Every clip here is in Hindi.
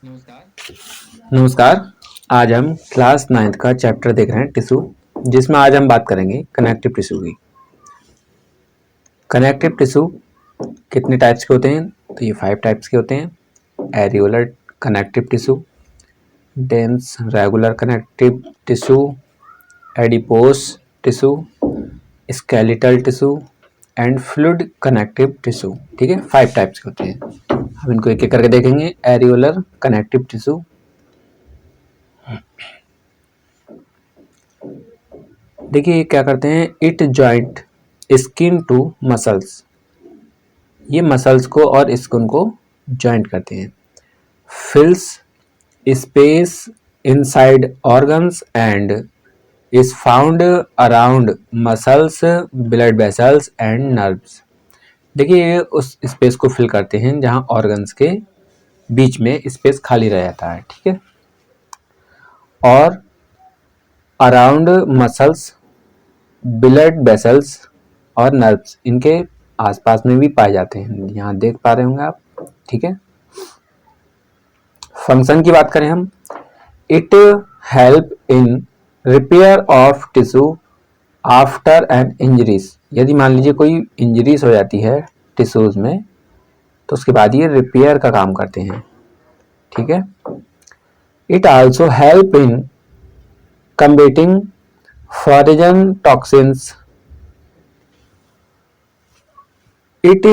नमस्कार। आज हम क्लास 9th का चैप्टर देख रहे हैं टिश्यू, जिसमें आज हम बात करेंगे कनेक्टिव टिश्यू की। कनेक्टिव टिश्यू कितने टाइप्स के होते हैं? तो ये 5 टाइप्स के होते हैं। Areolar connective tissue, dense regular connective tissue, adipose tissue, skeletal tissue and fluid connective tissue. ठीक है, 5 टाइप्स के होते हैं। हम इनको एक एक करके देखेंगे। एरियोलर कनेक्टिव टिश्यू, देखिए क्या करते हैं, it joint skin to muscles, ये मसल्स को और स्किन को जॉइंट करते हैं। Fills space inside organs and is found around muscles, blood vessels and nerves. देखिए ये उस स्पेस को फिल करते हैं जहां ऑर्गन्स के बीच में स्पेस खाली रह जाता है। ठीक है, और अराउंड मसल्स, ब्लड वेसल्स और नर्व्स इनके आसपास में भी पाए जाते हैं, यहाँ देख पा रहे होंगे आप। ठीक है, फंक्शन की बात करें हम, it help in repair of tissue after an injuries. यदि मान लीजिए कोई इंजरीज हो जाती है टिश्यूज में, तो उसके बाद ये रिपेयर का काम करते हैं। ठीक है, it also help in combating foreign toxins, it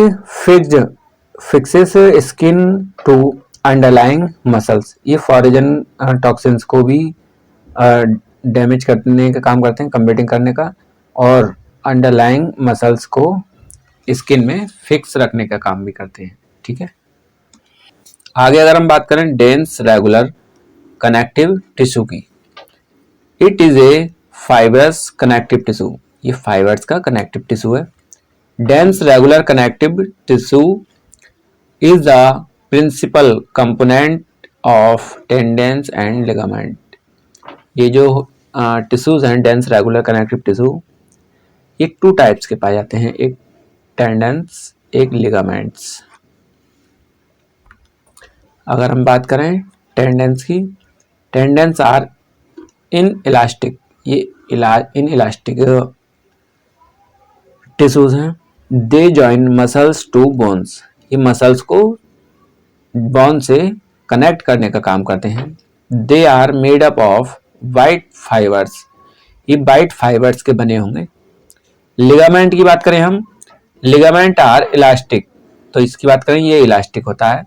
fixes skin to underlying muscles. ये फॉरेन टॉक्सिन्स को भी डैमेज करने का काम करते हैं, कम्बेटिंग करने का, और अंडरलाइंग मसल्स को स्किन में फिक्स रखने का काम भी करते हैं। ठीक है, आगे अगर हम बात करें डेंस रेगुलर कनेक्टिव टिश्यू की, it is a fibrous connective tissue, ये फाइबर्स का कनेक्टिव टिश्यू है। Dense regular connective tissue is the principal component of tendons and ligament। ये जो टिश्यूज हैं डेंस रेगुलर कनेक्टिव टिश्यू, ये 2 टाइप्स के पाए जाते हैं, एक टेंडेंस एक लिगामेंट्स। अगर हम बात करें टेंडेंस की, टेंडेंस आर इन इलास्टिक, ये इन इलास्टिक टिश्यूज हैं। They join muscles to bones, ये मसल्स को बोन से कनेक्ट करने का काम करते हैं। They are made up of white fibres, ये वाइट फाइबर्स के बने होंगे। लिगामेंट की बात करें हम, लिगामेंट आर इलास्टिक, तो इसकी बात करें ये इलास्टिक होता है।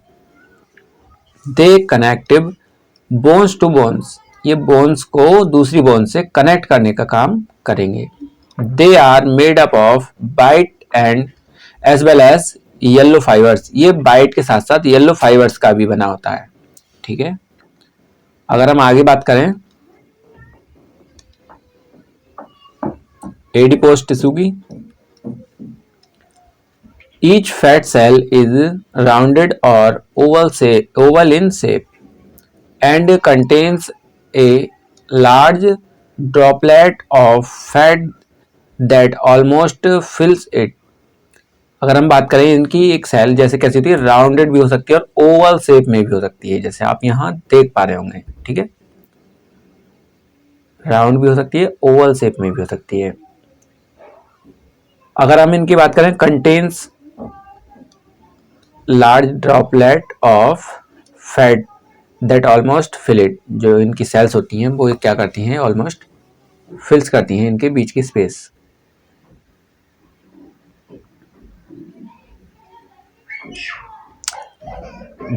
They connective bones to bones, ये बोन्स को दूसरी बोन से कनेक्ट करने का काम करेंगे। They are made up of white and as well as yellow fibres, ये वाइट के साथ साथ येलो फाइबर्स का भी बना होता है। ठीक है, अगर हम आगे बात करें एडिपोस टिश्यू की, each fat cell is rounded और oval in shape and contains a large droplet of fat that almost fills it. अगर हम बात करें इनकी, एक सेल जैसे कैसी होती है, राउंडेड भी हो सकती है और ओवल शेप में भी हो सकती है, जैसे आप यहाँ देख पा रहे होंगे। ठीक है, राउंड भी हो सकती है, ओवल शेप में भी हो सकती है। अगर हम इनकी बात करें, contains large droplet of fat that almost fill it, जो इनकी सेल्स होती हैं वो क्या करती हैं, ऑलमोस्ट फिल्स करती हैं इनके बीच की space.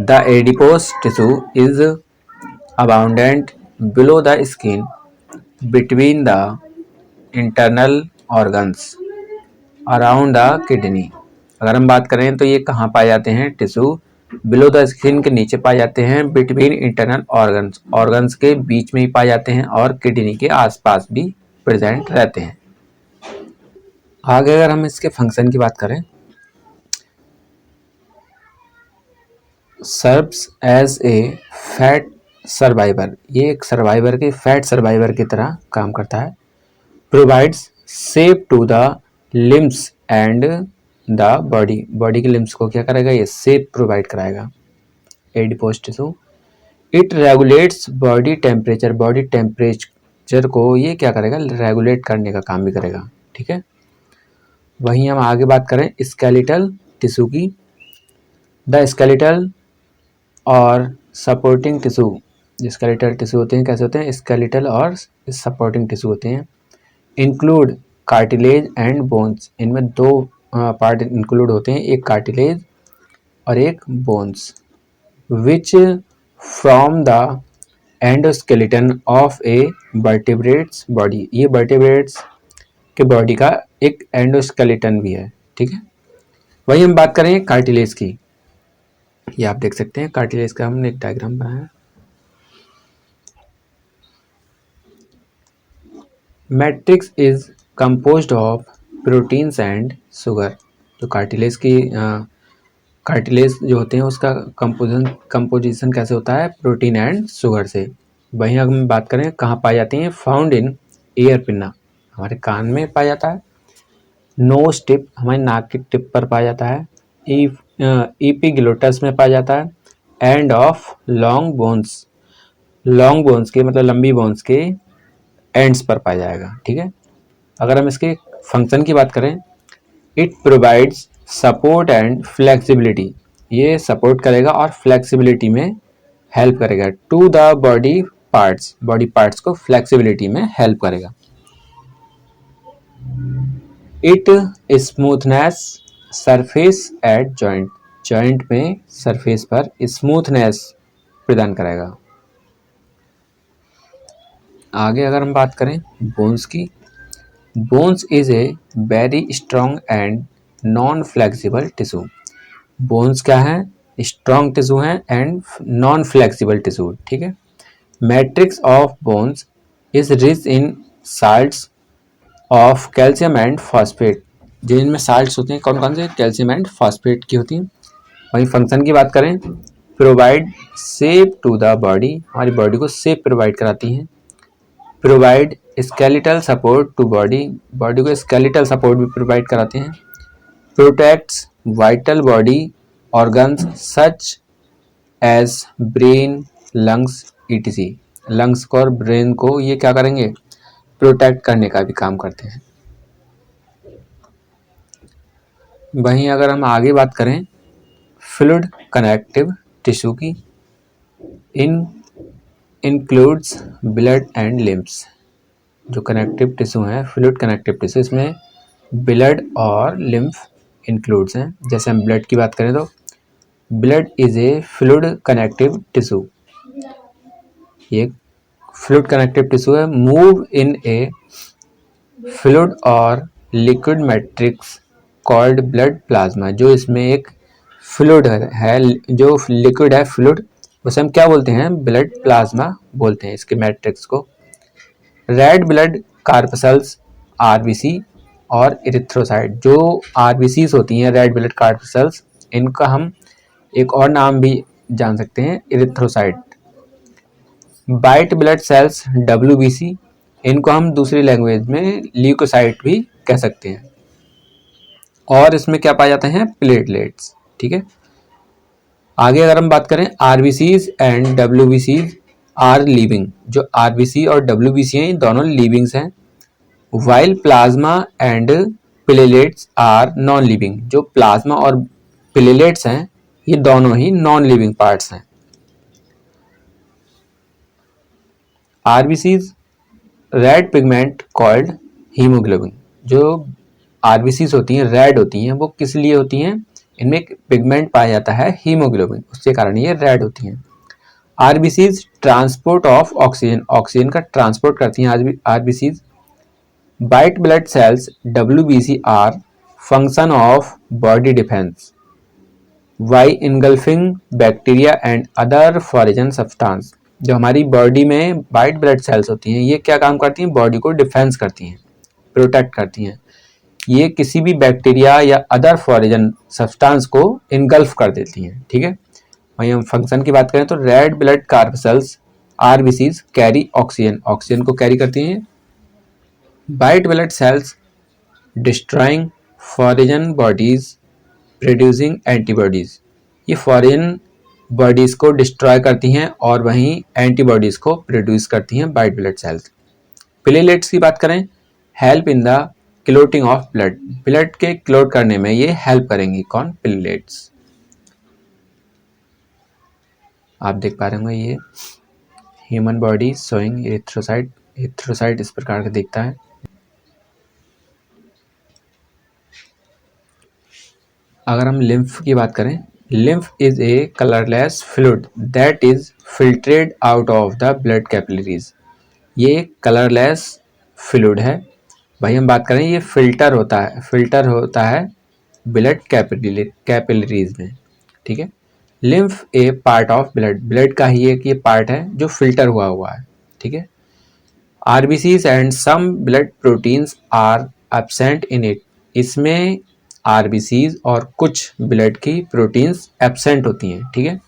The adipose tissue is abundant below the skin between the internal organs around the kidney। अगर हम बात करें तो ये कहाँ पाए जाते हैं, टिश्यू बिलो द स्किन के नीचे पाए जाते हैं, बिटवीन इंटरनल ऑर्गन्स, ऑर्गन्स के बीच में ही पाए जाते हैं, और किडनी के आसपास भी प्रेजेंट रहते हैं। आगे अगर हम इसके फंक्शन की बात करें, serves as a fat survivor, ये एक सर्वाइवर के फैट सर्वाइवर की तरह काम करता है। Provides shape to the limbs and the body, body के लिम्स को क्या करेगा, ये शेप प्रोवाइड कराएगा। Adipose tissue it regulates body temperature, body temperature को ये क्या करेगा, रेगुलेट करने का काम भी करेगा, ठीक है। वहीं हम आगे बात करें स्केलेटल टिश्यू की, द स्केलेटल और सपोर्टिंग टिश्यू, जो स्केलेटल टिश्यू होते हैं कैसे होते हैं, स्केलेटल और सपोर्टिंग टिश्यू होते हैं। इंक्लूड कार्टिलेज एंड बोन्स, इनमें दो पार्ट इंक्लूड होते हैं, एक कार्टिलेज और एक bones, which from the endoskeleton of A vertebrates body, ये वर्टिब्रेट्स के बॉडी का एक एंडोस्केलेटन भी है, ठीक है। वही हम बात करें कार्टिलेज की, ये आप देख सकते हैं कार्टिलेज का हमने एक डायग्राम बनाया है। Matrix is composed of proteins and sugar, जो कार्टिलेज जो होते हैं उसका कंपोजिशन कैसे होता है, प्रोटीन एंड शुगर से। वहीं अगर हम बात करें कहाँ पाई जाती हैं, फाउंड इन ईयर पिन्ना, हमारे कान में पाया जाता है। नोज टिप, हमारी नाक की टिप पर पाया जाता है। एपिग्लोटस में पाया जाता है। End of long bones, long bones के मतलब लंबी बोन्स के एंड्स पर पाया जाएगा, ठीक है। अगर हम इसके फंक्शन की बात करें, it provides support and flexibility, ये सपोर्ट करेगा और फ्लेक्सिबिलिटी में हेल्प करेगा to the body parts, body parts को फ्लेक्सिबिलिटी में हेल्प करेगा। It smoothness surface at joint, joint में सरफेस पर स्मूथनेस प्रदान करेगा। आगे अगर हम बात करें बोन्स की, bones is a very strong and non flexible tissue, bones क्या है, स्ट्रॉन्ग टिश्यू है एंड नॉन फ्लेक्सिबल टिश्यू, ठीक है। Matrix of bones is rich in salts of calcium and phosphate, जो इनमें साल्ट्स होते हैं कौन कौन से, कैल्शियम एंड फॉस्फेट की होती हैं। वहीं फंक्शन की बात करें, provide shape to the body, हमारी बॉडी को शेप प्रोवाइड कराती हैं। Provide skeletal support to body, body को स्केलेटल सपोर्ट भी प्रोवाइड कराते हैं। Protects vital body organs such as brain, lungs ETC, lungs को और ब्रेन को ये क्या करेंगे, प्रोटेक्ट करने का भी काम करते हैं। वहीं अगर हम आगे बात करें फ्लूइड कनेक्टिव टिश्यू की, इंक्लूड्स ब्लड एंड लिम्फ्स, जो कनेक्टिव टिश्यू हैं फ्लूइड कनेक्टिव टिश्यू, इसमें ब्लड और लिम्फ इंक्लूड्स हैं। जैसे हम ब्लड की बात करें तो blood is a fluid connective tissue, ये फ्लूइड कनेक्टिव टिश्यू है। मूव इन ए फ्लूइड और liquid matrix called blood plasma, जो इसमें एक फ्लूइड है, जो लिक्विड है फ्लूइड, उसे हम क्या बोलते हैं, ब्लड प्लाज्मा बोलते हैं इसके मैट्रिक्स को। रेड ब्लड कार्पसल्स आरबीसी और इरिथ्रोसाइट, जो आरबीसीज होती हैं रेड ब्लड कार्पसल्स, इनका हम एक और नाम भी जान सकते हैं, erythrocyte. White blood cells WBC, इनको हम दूसरी लैंग्वेज में ल्यूकोसाइट भी कह सकते हैं। और इसमें क्या पाए जाते हैं, प्लेटलेट्स, ठीक है। आगे अगर हम बात करें आरबीसीज एंड डब्ल्यूबीसीज आर लिविंग, जो आरबीसी और डब्ल्यूबीसी हैं दोनों लिविंग्स हैं। While plasma and platelets are non living, जो प्लाज्मा और प्लेटलेट्स हैं ये दोनों ही नॉन लिविंग पार्ट्स हैं। RBCs red pigment called haemoglobin, जो आरबीसीज होती हैं रेड होती हैं, वो किस लिए होती हैं, इनमें एक पिगमेंट पाया जाता है हीमोग्लोबिन, उसके कारण ये रेड होती हैं। RBCs transport of oxygen, oxygen का ट्रांसपोर्ट करती हैं RBCs. White blood cells WBC are function of body defence by engulfing bacteria and other foreign substance, जो हमारी बॉडी में वाइट ब्लड सेल्स होती हैं ये क्या काम करती हैं, बॉडी को डिफेंस करती हैं, प्रोटेक्ट करती हैं। ये किसी भी बैक्टीरिया या अदर फॉरेन सब्सटेंस को इनगल्फ कर देती हैं, ठीक है। वहीं हम फंक्शन की बात करें तो red blood corpuscles RBCs carry oxygen, oxygen को कैरी करती हैं। White blood sales destroying foreign bodies producing antibodies, ये फॉरेन बॉडीज़ को डिस्ट्रॉय करती हैं और वहीं एंटीबॉडीज़ को प्रोड्यूस करती हैं वाइट ब्लड सेल्स। प्लेटलेट्स की बात करें, help in the clotting of blood, blood के क्लोट करने में ये हेल्प करेंगी। कौन? प्लेटलेट्स। आप देख पा रहे होंगे ये human body showing erythrocyte, erythrocyte इस प्रकार का दिखता है। अगर हम लिम्फ की बात करें, lymph is a colourless fluid that is filtered out of the blood capillaries. ये कलरलेस फ्लूइड है। भाई हम बात करें, ये फिल्टर होता है ब्लड कैपिलरीज में। ठीक है। Lymph A part of blood, blood का ही एक ये पार्ट है जो फिल्टर हुआ है। ठीक है। RBCs and some blood proteins are absent in it, इसमें आरबीसीज और कुछ ब्लड की प्रोटीन्स एब्सेंट होती हैं। ठीक है।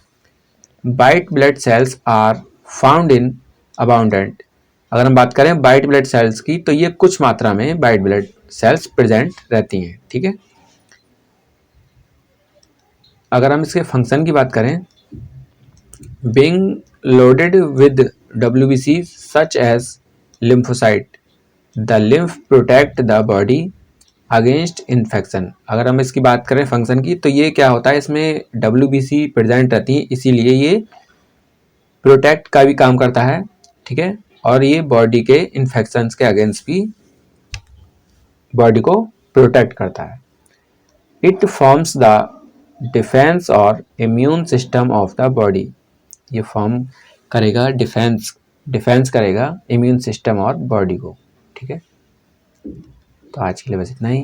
White blood cells are found in abundant, अगर हम बात करें वाइट ब्लड सेल्स की तो ये कुछ मात्रा में वाइट ब्लड सेल्स प्रेजेंट रहती हैं। ठीक है। अगर हम इसके फंक्शन की बात करें, being loaded with WBC such as lymphocyte, the lymph protect the body against infection. अगर हम इसकी बात करें फंक्शन की तो ये क्या होता है, इसमें WBC प्रेजेंट रहती है, इसीलिए ये प्रोटेक्ट का भी काम करता है। ठीक है। और ये बॉडी के इन्फेक्शंस के अगेंस्ट भी बॉडी को प्रोटेक्ट करता है। इट फॉर्म्स द डिफेंस और immune system of the body, ये फॉर्म करेगा डिफेंस करेगा इम्यून सिस्टम और बॉडी को। ठीक है। तो आज के लिए बस इतना ही।